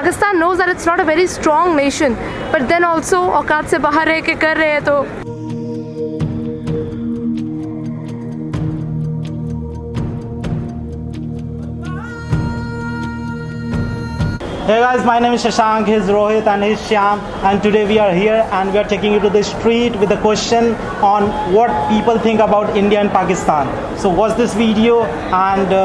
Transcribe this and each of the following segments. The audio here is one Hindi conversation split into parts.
Pakistan knows that it's not a very strong nation, but then also औकात से बाहर रह के कर रहे हैं तो Hey guys, my name is Shashank, he's Rohit and he's Shyam, and today we are here and we are taking you to the street with a question on what people think about India and Pakistan. So watch this video and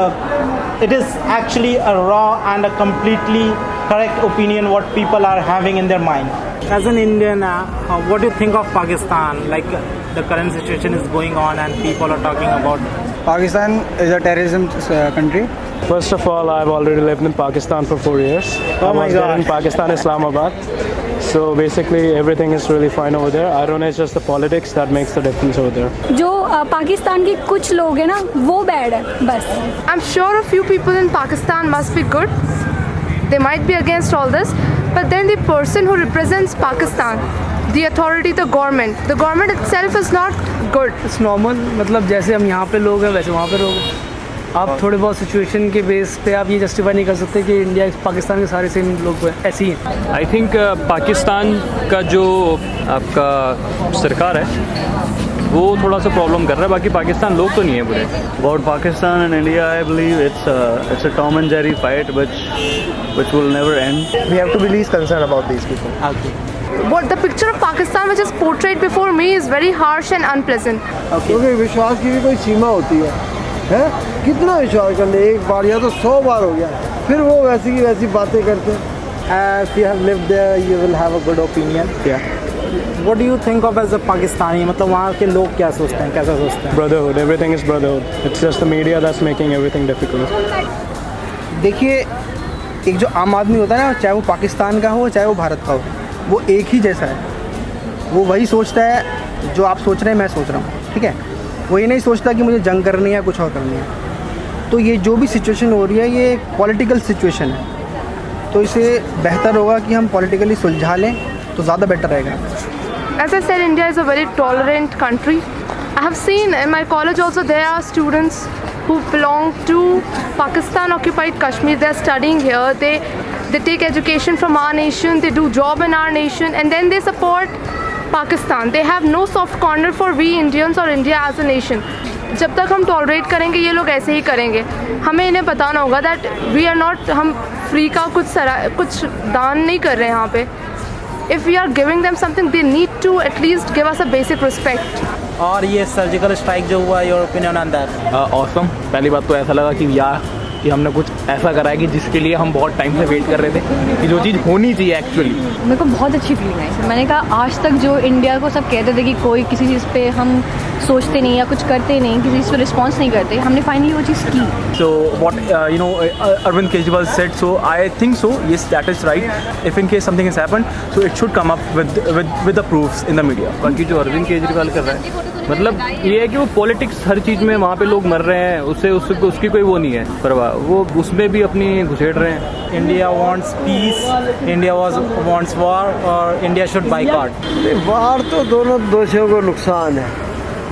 it is actually a raw and a completely correct opinion what people are having in their mind. As an Indian, what do you think of Pakistan? Like the current situation is going on and people are talking about Pakistan is a terrorism country. First of all, I've already lived in Pakistan for 4 years. Oh my I was there in God. Pakistan, Islamabad. So basically, everything is really fine over there. I don't know, it's just the politics that makes the difference over there. जो पाकिस्तान के कुछ लोग हैं ना वो बैड है बस. I'm sure a few people in Pakistan must be good. They might be against all this, but then the person who represents Pakistan, the authority, the government itself is not good. It's normal, मतलब जैसे हम यहाँ पे लोग हैं वैसे वहाँ पे लोग हैं. आप थोड़े बहुत सिचुएशन के बेस पे आप ये जस्टिफाई नहीं कर सकते कि इंडिया पाकिस्तान के सारे सेम लोग ऐसे ही हैं. आई थिंक पाकिस्तान का जो आपका सरकार है वो थोड़ा सा प्रॉब्लम कर रहा है, बाकी पाकिस्तान लोग तो नहीं है बुरे. About Pakistan and India, I believe it's a Tom and Jerry fight which will never end. We have to be least concerned about these people. What the picture of Pakistan which is portrayed before me is very harsh and unpleasant. क्योंकि विश्वास की भी कोई सीमा होती है कितना विश्वास कर ले, एक बार या तो 100 बार हो गया फिर वो वैसी की वैसी बातें करते हैं. if you have lived there, you will have a good opinion. Yeah. What do you think of as a Pakistani? मतलब वहाँ के लोग क्या सोचते हैं, कैसा सोचते हैं? Brotherhood, everything is brotherhood. It's just the media that's making everything difficult. देखिए, एक जो आम आदमी होता है ना, चाहे वो पाकिस्तान का हो चाहे वो भारत का हो, वो एक ही जैसा है. वो वही सोचता है जो आप सोच रहे हैं, मैं सोच रहा हूँ. ठीक है, वो ये नहीं सोचता कि मुझे जंग करनी है कुछ और करनी है. तो ये जो भी सिचुएशन हो रही है ये पॉलिटिकल सिचुएशन है, तो इसे बेहतर होगा कि हम पॉलिटिकली सुलझा लें तो ज़्यादा बेटर रहेगा. As I said, India is a very tolerant country. I have seen in my college also there are students who belong to Pakistan occupied Kashmir. They are studying here. They take education from our nation. They do job in our nation, and then they support Pakistan. They have no soft corner for we Indians or India as a nation. जब तक हम टॉलरेट करेंगे ये लोग ऐसे ही करेंगे. हमें इन्हें बताना होगा दैट वी आर नॉट, हम फ्री का कुछ दान नहीं कर रहे हैं यहाँ पे. If we are giving them something, they need to at least give us a basic respect. और ये सर्जिकल स्ट्राइक जो हुआ, your opinion on that? Awesome. पहली बात तो ऐसा लगा कि हमने कुछ ऐसा करा है कि जिसके लिए हम बहुत टाइम से वेट कर रहे थे, कि जो चीज़ होनी चाहिए एक्चुअली. मेरे को बहुत अच्छी फीलिंग आई. मैंने कहा आज तक जो इंडिया को सब कहते थे कि कोई किसी चीज़ पे हम सोचते नहीं या कुछ करते नहीं, किसी चीज़ पे रिस्पॉन्स नहीं करते, हमने फाइनली वो चीज़ की. So what Arvind Kejriwal said, so I think so, yes, that is right. If in case something has happened, so it should come up with the proofs in the media. बाकी जो अरविंद केजरीवाल कर रहा है, मतलब ये है कि वो पॉलिटिक्स हर चीज़ में वहाँ पे लोग मर रहे हैं, उसकी कोई वो नहीं है परवाह, वो उसमें भी अपनी घुसेड़ रहे हैं. India wants peace, India wants war, और India should boycott. बाहर तो दोनों देशों को नुकसान है,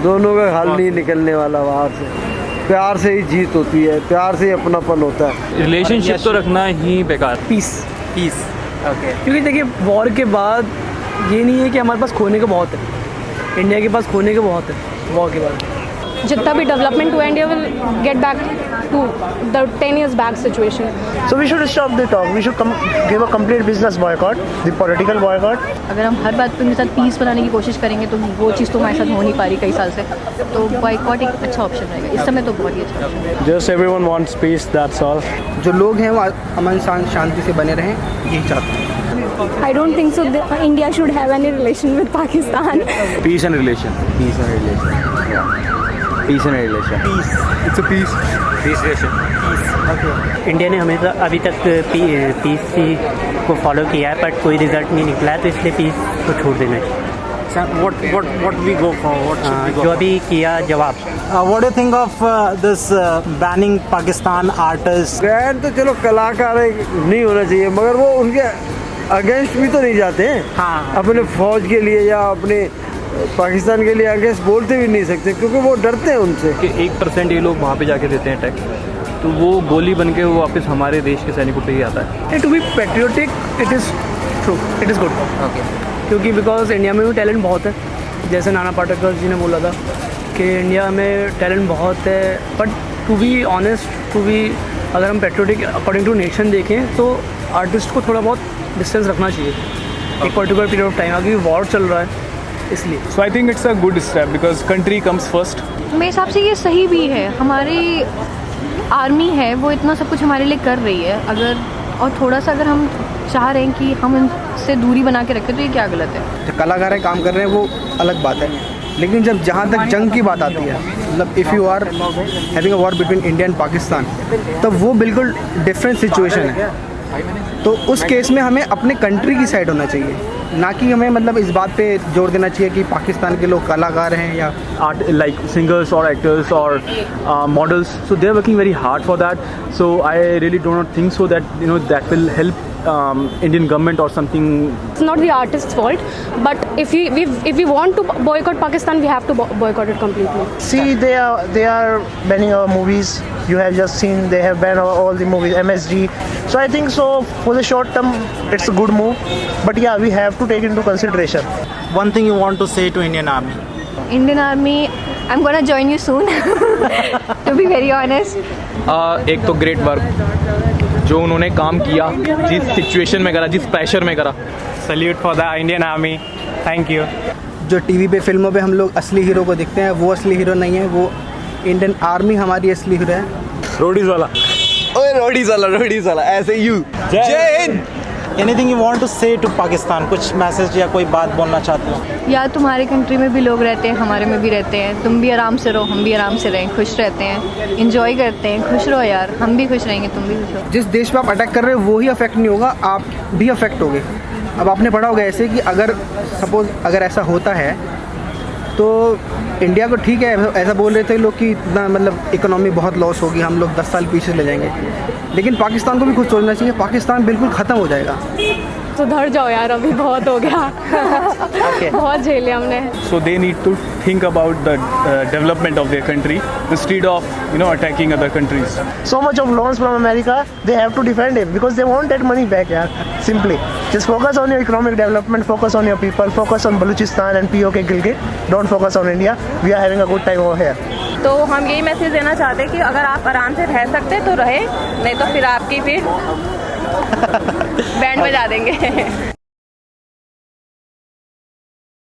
दोनों का हल नहीं निकलने वाला. बाहर से प्यार से ही जीत होती है, प्यार से ही अपनापन होता है. रिलेशनशिप तो रखना ही बेकार. पीस. ओके. क्योंकि देखिए वॉर के बाद ये नहीं है कि हमारे पास खोने का बहुत है, इंडिया के पास खोने का बहुत है. वॉर के बाद जितना भी डेवलपमेंट हुआ India will get back to the 10 years back situation. So we should stop the talk. We should give a complete business boycott, the political boycott. अगर हम हर बात पे उनके साथ पीस बनाने की कोशिश करेंगे तो वो चीज़ तो हमारे साथ हो नहीं पा रही कई साल से, तो बॉयकॉट एक अच्छा ऑप्शन रहेगा इस समय. तो बहुत ही अच्छा ऑप्शन है. Just everyone wants peace, that's all. जो लोग हैं वो अमन शांति से बने रहें, यही चाहते हैं. I don't think so. India should have any relation with Pakistan. Peace and relation. peace and relation. Yeah. Peace and relation. Peace. It's a peace. Peace relation. Okay. India ने हमेशा अभी तक पीस को फॉलो किया है, बट कोई रिजल्ट नहीं निकला है, तो इसलिए पीस को छोड़ देना है. What we go for? What should we go जो for? अभी किया जवाब. What do you think of this banning Pakistan artists? Ban तो चलो कलाकार नहीं होना चाहिए, मगर वो उनके अगेंस्ट भी तो नहीं जाते हैं. हाँ. अपने फौज के लिए या अपने पाकिस्तान के लिए आगे बोलते भी नहीं सकते क्योंकि वो डरते हैं उनसे। कि 1% ये लोग वहाँ पे जाके देते हैं टैक्स, तो वो गोली बन के वो वापस हमारे देश के सैनिकों पे ही आता है। To be patriotic it is true, it is good. क्योंकि बिकॉज इंडिया में भी टैलेंट बहुत है, जैसे नाना पाटेकर जी ने बोला था कि इंडिया में टैलेंट बहुत है, बट टू बी ऑनेस्ट, अगर हम पेट्रियोटिक अकॉर्डिंग टू नेशन देखें तो आर्टिस्ट को थोड़ा बहुत डिस्टेंस रखना चाहिए एक पर्टिकुलर पीरियड ऑफ टाइम। अभी वॉर चल रहा है इसलिए। So I think it's a good step because country comes first. मेरे हिसाब से ये सही भी है, हमारी आर्मी है वो इतना सब कुछ हमारे लिए कर रही है, अगर और थोड़ा सा अगर हम चाह रहे हैं कि हम इनसे दूरी बना के रखें तो ये क्या गलत है। जो कलाकार है काम कर रहे हैं वो अलग बात है, लेकिन जब जहाँ तक जंग की बात आती है, मतलब if you are having a war between India and Pakistan, तब वो बिल्कुल डिफरेंट सिचुएशन है। तो उस केस में हमें अपने कंट्री की साइड होना चाहिए, ना कि हमें मतलब इस बात पे जोर देना चाहिए कि पाकिस्तान के लोग कलाकार हैं या art like singers or actors or models, so they're working very hard for that. So I really do not think so that that will help Indian government or something. It's not the artist's fault, but if we want to boycott Pakistan, we have to boycott it completely. See, they are banning our movies. You have just seen they have banned all the movies, MSG. So I think so for the short term it's a good move, but yeah, we have to take into consideration. One thing you want to say to Indian Army? Indian Army, I'm gonna join you soon to be very honest. एक तो ग्रेट वर्क जो उन्होंने काम किया, जिस सिचुएशन में करा, जिस प्रेशर में करा। Salute for the Indian army, thank you. जो टीवी पे फिल्मों पे हम लोग असली हीरो को देखते हैं वो असली हीरो नहीं है, वो इंडियन आर्मी हमारी असली हीरो है। रोडीज वाला, ओए रोडीज वाला ऐसे यू। जय Hind. Anything you want to say to Pakistan? कुछ मैसेज या कोई बात बोलना चाहते हो? यार तुम्हारे कंट्री में भी लोग रहते हैं, हमारे में भी रहते हैं, तुम भी आराम से रहो, हम भी आराम से रहें, खुश रहते हैं, इंजॉय करते हैं, खुश रहो यार, हम भी खुश रहेंगे, तुम भी खुश रहो। जिस देश पे आप अटैक कर रहे हो वो ही अफेक्ट नहीं होगा, आप भी अफेक्ट होगे। अब आपने पढ़ा होगा ऐसे कि अगर सपोज अगर ऐसा होता है तो इंडिया को ठीक है, ऐसा बोल रहे थे लोग कि इतना मतलब इकोनॉमी बहुत लॉस होगी, हम लोग 10 साल पीछे ले जाएंगे, लेकिन पाकिस्तान को भी खुद सोचना चाहिए, पाकिस्तान बिल्कुल ख़त्म हो जाएगा। सुधर जाओ यार, अभी बहुत हो गया। बहुत झेले हमने। So they need to think about the development of their country instead of attacking other countries. So much of loans from America, they have to defend him because they want that money back. Yeah, simply just focus on your economic development, focus on your people, focus on Balochistan and POK Gilgit. Don't focus on India. We are having a good time over here. तो हम यही मैसेज देना चाहते हैं कि अगर आप आराम से रह सकते तो रहे, नहीं तो फिर आपकी बैंड बजा देंगे।